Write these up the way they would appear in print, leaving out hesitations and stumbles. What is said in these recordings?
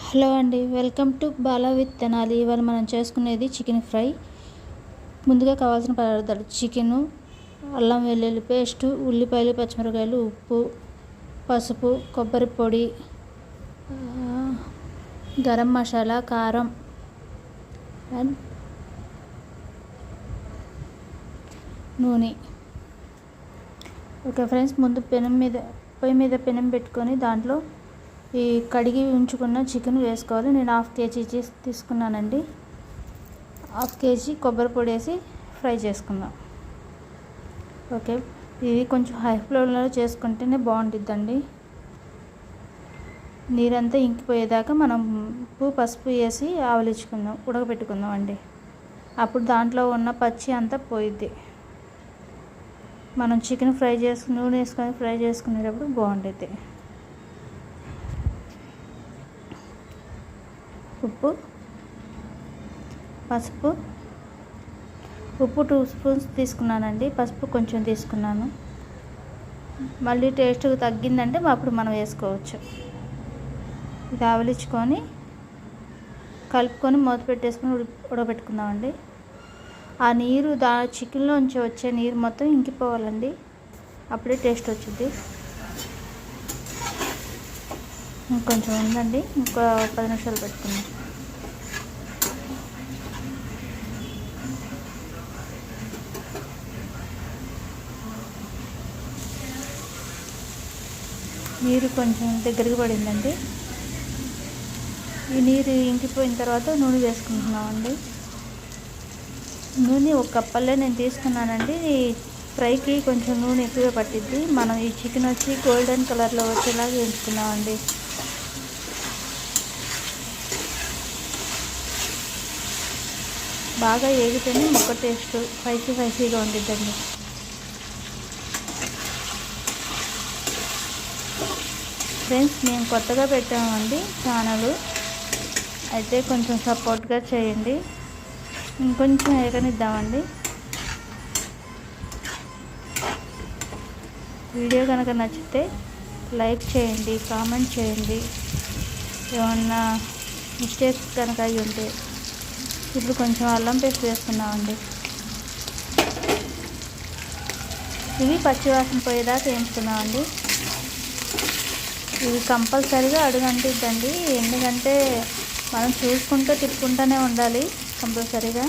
Hello అండి, welcome to Bala with Tenali. ఇవాళ మనం చేసుకునేది చికెన్ ఫ్రై. ముందుగా కావాల్సిన పదార్థాలు: చికెను, అల్లం వెల్లుల్లి పేస్టు, ఉల్లిపాయలు, పచ్చిమిరపకాయలు, ఉప్పు, పసుపు, కొబ్బరి పొడి, గరం మసాలా, కారం అండ్ నూనె. ఓకే ఫ్రెండ్స్, ముందు పొయ్యి మీద పెనం పెట్టుకొని దాంట్లో ఈ కడిగి ఉంచుకున్న చికెన్ వేసుకోవాలి. నేను 1/2 కేజీ తీసుకున్నానండి. 1/2 కేజీ కొబ్బరి పొడి వేసి ఫ్రై చేసుకుందాం. ఓకే, ఇది కొంచెం హై ఫ్లేమ్లో చేసుకుంటేనే బాగుంటుందండి. నీరంతా ఇంకిపోయేదాకా మనం ఉప్పు పసుపు వేసి ఉడకబెట్టుకుందాం అండి. అప్పుడు దాంట్లో ఉన్న పచ్చి అంతా పోయిద్ది. మనం చికెన్ నూనె వేసుకొని ఫ్రై చేసుకునేటప్పుడు బాగుంటుంది. ఉప్పు, పసుపు, ఉప్పు 2 స్పూన్స్ తీసుకున్నానండి. పసుపు కొంచెం తీసుకున్నాను. మళ్ళీ టేస్ట్కి తగ్గిందంటే అప్పుడు మనం వేసుకోవచ్చు. ఇది ఆవలించుకొని కలుపుకొని మూత పెట్టేసుకొని ఉడకబెట్టుకుందామండి. ఆ నీరు చికెన్లోంచి వచ్చే నీరు మొత్తం ఇంకిపోవాలండి. అప్పుడే టేస్ట్ వచ్చింది. ఇంకొంచెం ఉందండి, ఇంకో 10 నిమిషాలు పెట్టుకుందాం. నీరు కొంచెం దగ్గరికి పడిందండి. ఈ నీరు ఇంకిపోయిన తర్వాత నూనె వేసుకుంటున్నామండి. నూనె 1 కప్పల్లే నేను తీసుకున్నానండి. ఫ్రైకి కొంచెం నూనె ఎక్కువగా పట్టిద్ది. మనం ఈ చికెన్ వచ్చి గోల్డెన్ కలర్లో వచ్చేలాగా వేయించుకున్నామండి. బాగా ఏగితేనే ముక్క టేస్ట్ స్పైసీగా ఉండిద్దండి. ఫ్రెండ్స్, మేము కొత్తగా పెట్టామండి ఛానల్, అయితే కొంచెం సపోర్ట్గా చేయండి. ఇంకొంచెం ఏగనిద్దామండి. వీడియో కనుక నచ్చితే లైక్ చేయండి, కామెంట్ చేయండి. ఏమన్నా మిస్టేక్స్ కనుక అయి ఉంటే. ఇప్పుడు కొంచెం అల్లం పేస్ట్ వేసుకున్నామండి. ఇవి పచ్చివాసన పోయేదాకా వేయించుకున్నామండి. ఇవి కంపల్సరీగా అడుగంటిద్దండి, ఎందుకంటే మనం చూసుకుంటూ తిప్పుకుంటూనే ఉండాలి కంపల్సరీగా.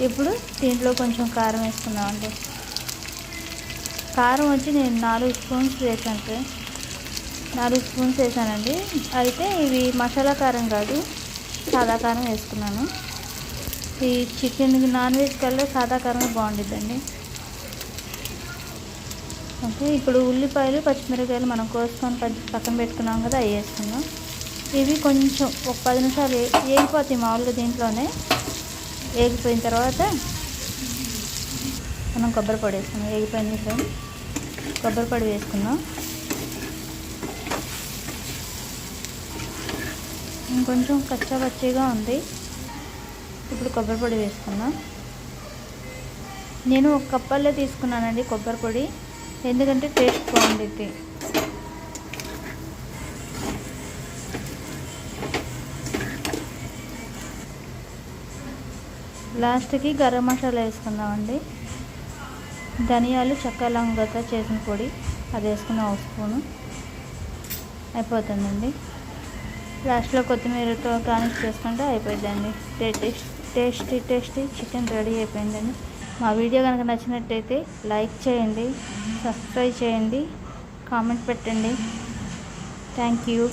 ఇప్పుడు దీంట్లో కొంచెం కారం వేసుకుందామండి. కారం వచ్చి నేను 4 స్పూన్స్ వేసాను. 4 స్పూన్స్ వేసానండి. అయితే ఇవి మసాలా కారం కాదు, సాదా కారం వేసుకున్నాను. ఈ చికెన్ నాన్ వెజ్ కల్లా సాదా కారం బాగుంటుందండి. ఓకే, ఇప్పుడు ఉల్లిపాయలు పచ్చిమిరపకాయలు మనం కోసుకొని పక్కన పెట్టుకున్నాం కదా, అవి వేసుకున్నాం. ఇవి కొంచెం ఒక 10 నిమిషాలు వేగిపోతాయి మామూలుగా. దీంట్లోనే వేగిపోయిన తర్వాత మనం కొబ్బరి పొడి వేసుకున్నాం. వేగిపోయిన కొబ్బరి పొడి వేసుకున్నాం. ఇంకొంచెం కచ్చాపచ్చిగా ఉంది. ఇప్పుడు కొబ్బరి పొడి వేసుకున్నాం. నేను 1 కప్పల్లే తీసుకున్నానండి కొబ్బరి పొడి, ఎందుకంటే టేస్ట్ బాగుంటుంది. లాస్ట్కి గరం మసాలా వేసుకుందామండి. ధనియాలు, చెక్క, లవంగతో చేసిన పొడి అది వేసుకున్నాం 1 స్పూను. అయిపోతుందండి. లాస్ట్లో కొత్తిమీరతో గార్నిష్ చేసుకుంటే అయిపోయిందండి. టేస్టీ చికెన్ రెడీ అయిపోయిందండి. మా వీడియో కనుక నచ్చినట్టయితే లైక్ చేయండి, సబ్స్క్రైబ్ చేయండి, కామెంట్ పెట్టండి. Thank you.